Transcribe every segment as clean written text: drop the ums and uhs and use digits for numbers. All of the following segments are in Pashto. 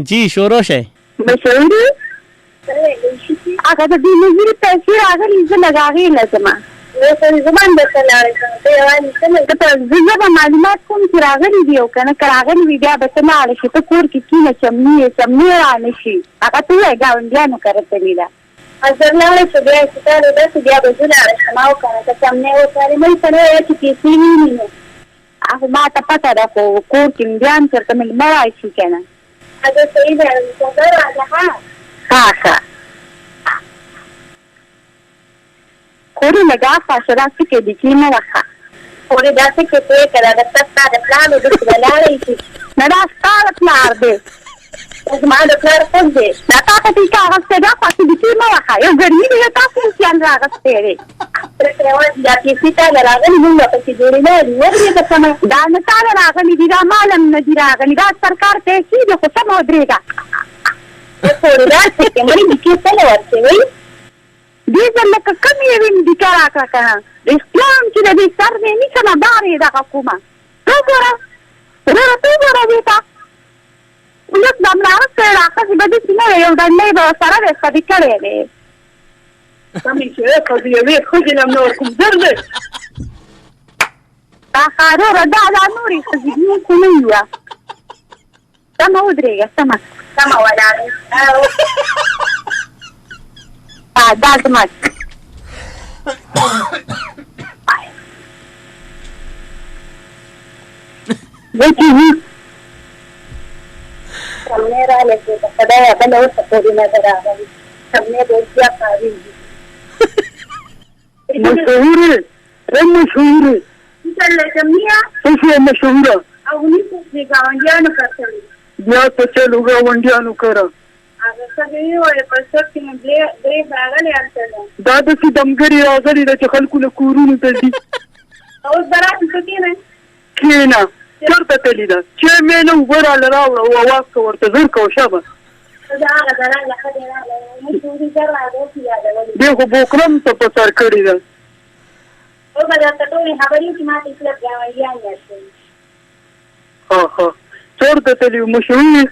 جی شروع شئ. مشهوري هغه د دې نظر پیسې راغلي زه لګاغې لازم زمان درته لاړې زه به معلومات کوم چې راغلي دي او که نه که راغلي وي بیا به ته لاړه شي ته کور کې کښېنه چمنې رانه شي هغه ته ووایه ګاونډیانو کره تللې ده زه لاړه شو بیا چې تا داسې بیا به زه لاړه شم او که نه که چمنې وکړې مې ته نه وایه چې پیسې ویني نو هغه ما ته پته ده خو کور کې بیا هم چېرته مېلمه راشي که نه هغه صحیح ده ښه خوري لږه خاصه داسې کې دي چې نه وخه خوري داسې کې پرې کړه د ستا د پلار د داسې به لاړی شي نه دا ستا د پلار دی زما د پلار خود دی دا تا ته چې اغوستی دا خاصې دي چې نه وخه یو ګرمي دی یو تاسو امتیان راغستی دی دا پیسې تاله راغلي مونږ به پسې جوړېدلی دي ودرېږه سمه دا نه تاله راغلي دي دا مال هم نه دي راغلي دا سرکار پیسې دي خو سمه ودرېږه خوري داسې کې مړي دکې څله ورکوئ دې ځل لکه کم یې ویني دیکه راکړه که نه د اسلام چې د دې سر دی نیسه نه بار یې دغه کومه ته وګوره وروره ته وګوره دې ته لږ د امراوت کړی راښځې به داسې نه وی یو ډنډی به ورسره دی خدي کړی دی سمې چې ښځې یوې ښځې نه هم نه ورکوم زر دی دا ښاروره دا نورې ښځې دي خو نه یوه سمه ودرېږه سمه ولاړه دا زما سمنې رالېږي د خدایه بله اوسه پورې نه ده راغلې سمنې ډېر زیات کارېږي مشهورې مشهورې څه شوې مشهوره او نیسه چې ګاونډیانو کتلې بیا ته چلو ګاونډیانو کره دا داسې دمګرې راغلې ده چې خلکو له کورونو ته ځي کښېنه چېرته تللې ده چې مې نه اوبه راله راوړه او اواز که ورته زر که شبه دې خو بوکرم ته په سر کړې ده چېرته تللې مشهورې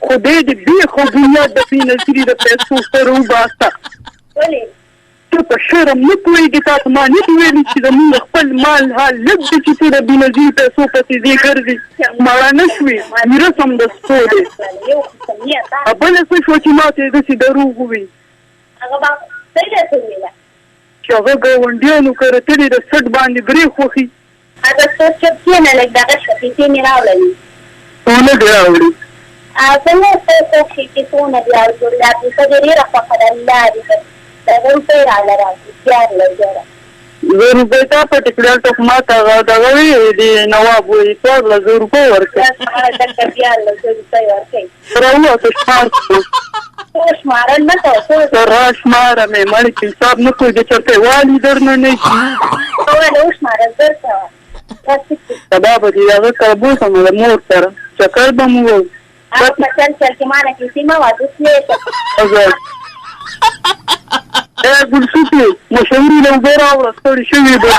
خدای دې بېخو بنیاد د بېنظیري د پیسو سره وباسه ته په شرم نه پوهېږې تا ته ما نه دي ویلي چې زمونږ خپل مال حال لږ دی چې ته د بېنظیري پیسو پسې دې ګرځې مړه نه شوې میراث هم د سپو دی بله څه شوه چې ما ته یې داسې دروغ ووایي چې هغه ګاونډیانو کره تلې د سټ باندې برې خوښي څونه دې راوړي څنګه څه چې څونه دې راوړي دا پیسه دې ډېره خوښه ده الله دې دا روپۍ راله راکړي تیار لږه زه روپۍ تا پټې کړې هلته خو ما ته دغه وي د نواب وایي څوارلس زره روپۍ ورکړي راووته شمار شمارل نه کوه را شماره مې مړې چې حساب نه کوي د چېرته والي درنه نه شي وشمارل در کوه سبا به دې هغه سره بوسم د مور سره چکر به مو وو چل چې ما نه کیسې مه وه ګلسوتې مشهورې له اوبه راوړه ستړې شوې ده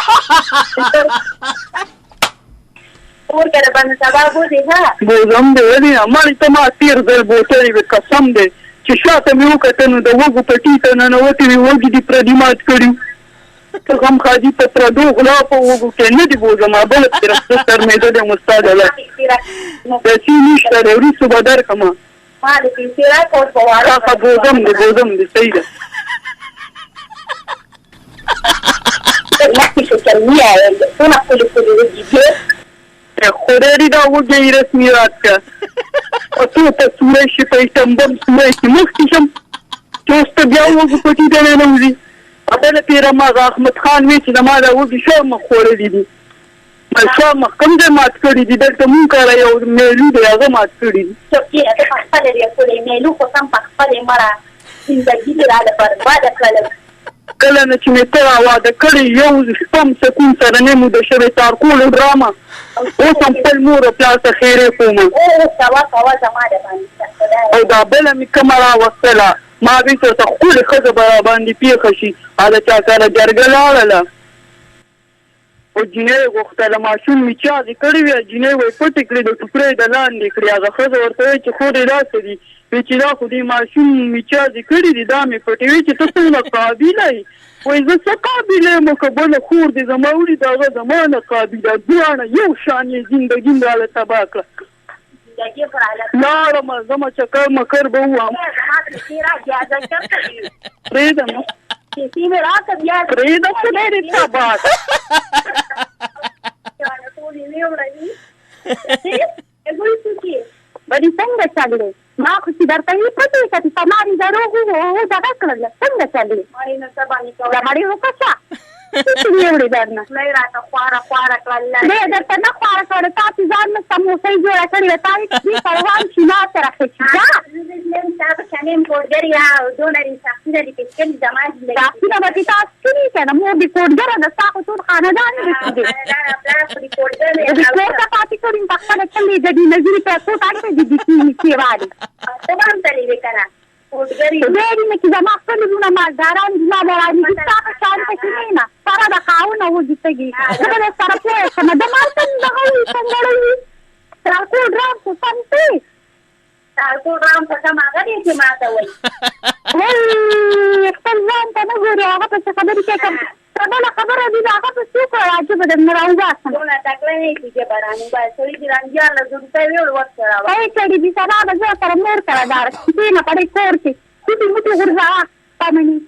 کور کې د باندې سبا بوځې ښه بوځم دی ولې مړې ته ما تېر ځل بوتلې وې قسم دی چې شاته مې وکته نو د وږو پټي ته ننوتې وې وږي دې پردي مات کړي ته غم خادي په پردو غلا په وږو کې نه دي بوځم بله پسې رخصه سرمېدلې یم استاد الله پیسې نشته دی وروستو به درکړمه بوځم دی صحیح ده خدای دې دا وږی یې رسمي رات که او څو ته سوری شي په ایټمبم سوری شي مخکې شم چې اوس ته بیا وږو پټي ته ننوځي بله پیره ما هغه احمد خان وی چې زما دا وږي شا مخ خوړلي دي شا مخ کوم ځای مات کړي دي دلته مونږ کاره یو میلو دی هغه مات کړي دي کله نه چې مې ته واده کړی یو شپم سکون سره نه مو د شبې تارکولو ډرامه اوس هم خپل مور او پلار ته خیرې کومه او دا بله مې کومه راوستله ما ویې ورته ښکلې ښځه به راباندې پېښه شي هله چا سره جرګه لاړله او جنۍ غوښتله ماشوم مې چاغې کړې وې جنۍ وایي پټې کړې د ټوکرۍ د لاندې کړې هغه ښځه ورته وایي چې خورې داسې دي وایي چې دا خو دې ماشوم مې چاغې کړې دي دا مې پټې وایي چې ته څنګه قابله یې وایي زه څه قابله یم که بله خور دې زما وړي د هغه زما نه قابله دواړه یو شان یې زندګي مې راله تباه کړه لاړم زما چکر مکر به ووام پرېږده نو پرېږده خدای دې تباه بلې څنګه چلې ما خو چې درته یې پټې که چې په ما دې دروغ دغه کړل څنګه چلې مړې وکړه څه دې وړې درنه دی درته نه خواره کړې تا چې ځان نه سموسۍ جوړه کړې وه تا یې دې کاروان چې ما سره خچي ساقونه به دې تا سکري که نه مور دې کوډګره ده ستا خو ټول خاندان دې دې کور ته پاتې کړي په خپله چلې د دې نظري پیسو تاړې دې دې کېوالې ډېرې نه چې زما خپل وروڼه مالداران زما موراني دي ستا په شان پکې نه یم سره د خاونه وږي تږي زه به دې سره پوه شم د مال څنګه دغه وي سنګړی ترکوټ رام خو سم دی ترکوټ رام په سم هغه دی چې ما ته وایي خپل ځان ته نه ګورې هغه پسې خبرې کوې که بله خبره دي د هغه پسې وکړه راجبه درنه راوباسم صحیح کړي دي سبا به زه سره مور سره داره کښېنه په دې کور کې کوټې موټې غورځوه پمني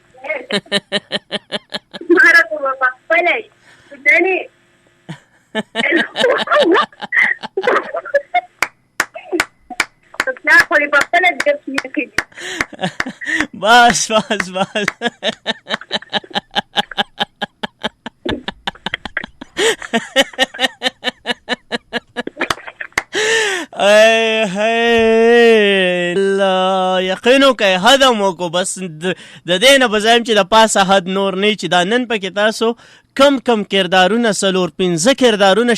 بس بس بس یقینو که حدم وکړو بس د دې نه به زایم چې د پاسه حد نور نه چې دا نن پکې تاسو کم کردارونه 4-5 کردارونه